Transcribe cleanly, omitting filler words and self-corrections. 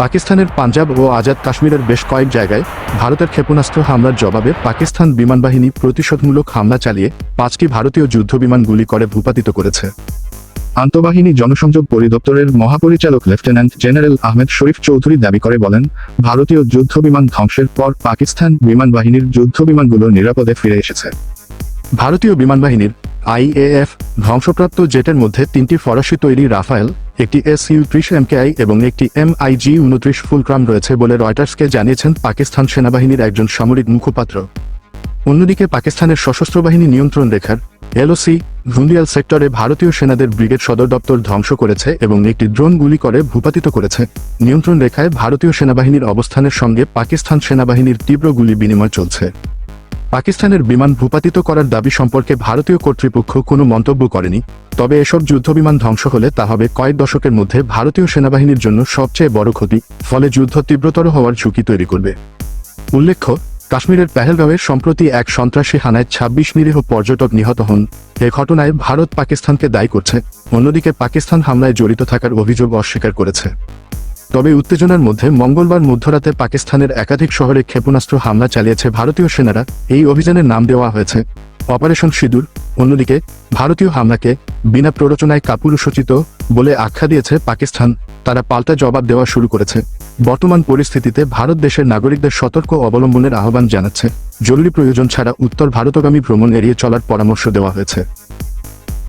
পাকিস্তানের পাঞ্জাব ও আজাদ কাশ্মীরের বেশ কয়েক জায়গায় ভারতের ক্ষেপণাস্ত্র হামলার জবাবে পাকিস্তান বিমানবাহিনী প্রতিশোধমূলক হামলা চালিয়ে 5টি ভারতীয় যুদ্ধবিমান গুলি করে ভূপাতিত করেছে। আন্তঃবাহিনী জনসংযোগ পরিদপ্তরের মহাপরিচালক লেফটেন্যান্ট জেনারেল আহমেদ শরীফ চৌধুরী দাবি করে বলেন, ভারতীয় যুদ্ধবিমান ধ্বংসের পর পাকিস্তান বিমানবাহিনীর যুদ্ধবিমানগুলো নিরাপদে ফিরে এসেছে। ভারতীয় বিমানবাহিনীর IAF ধ্বংসপ্রাপ্ত জেটের মধ্যে 3টি ফরাসি তৈরি রাফায়েল, একটি Su-30 MKI এবং একটি MiG-29 ফুলক্রাম রয়েছে বলে রয়টার্সকে জানিয়েছেন পাকিস্তান সেনাবাহিনীর একজন সামরিক মুখপাত্র। অন্যদিকে পাকিস্তানের সশস্ত্র বাহিনী নিয়ন্ত্রণ রেখার LOC ঘুন্ডিয়াল সেক্টরে ভারতীয় সেনাদের ব্রিগেড সদর দপ্তর ধ্বংস করেছে এবং একটি ড্রোন গুলি করে ভূপাতিত করেছে। নিয়ন্ত্রণ রেখায় ভারতীয় সেনাবাহিনীর অবস্থানের সঙ্গে পাকিস্তান সেনাবাহিনীর তীব্র গুলি বিনিময় চলছে। পাকিস্তানের বিমান ভূপাতিত করার দাবি সম্পর্কে ভারতীয় কর্তৃপক্ষ কোনো মন্তব্য করেনি, তবে এসব যুদ্ধবিমান ধ্বংস হলে তা হবে কয়েক দশকের মধ্যে ভারতীয় সেনাবাহিনীর জন্য সবচেয়ে বড় ক্ষতি, ফলে যুদ্ধ তীব্রতর হওয়ার ঝুঁকি তৈরি করবে। উল্লেখ্য, কাশ্মীরের পেহেলগাঁওয়ে সম্প্রতি এক সন্ত্রাসী হানায় 26 নিরীহ পর্যটক নিহত হন। এ ঘটনায় ভারত পাকিস্তানকে দায়ী করছে, অন্যদিকে পাকিস্তান হামলায় জড়িত থাকার অভিযোগ অস্বীকার করেছে। তবে উত্তেজনার মধ্যে মঙ্গলবার মধ্যরাতে পাকিস্তানের একাধিক শহরে ক্ষেপণাস্ত্র হামলা চালিয়েছে ভারতীয় সেনারা। এই অভিযানের নাম দেওয়া হয়েছে অপারেশন সিঁদুর। অন্যদিকে ভারতীয় হামলাকে বিনা প্ররোচনায় কাপুরুষোচিত বলে আখ্যা দিয়েছে পাকিস্তান। তারা পাল্টা জবাব দেওয়া শুরু করেছে। বর্তমান পরিস্থিতিতে ভারত দেশের নাগরিকদের সতর্ক অবলম্বনের আহ্বান জানাচ্ছে। জরুরি প্রয়োজন ছাড়া উত্তর ভারতগামী ভ্রমণ এড়িয়ে চলার পরামর্শ দেওয়া হয়েছে।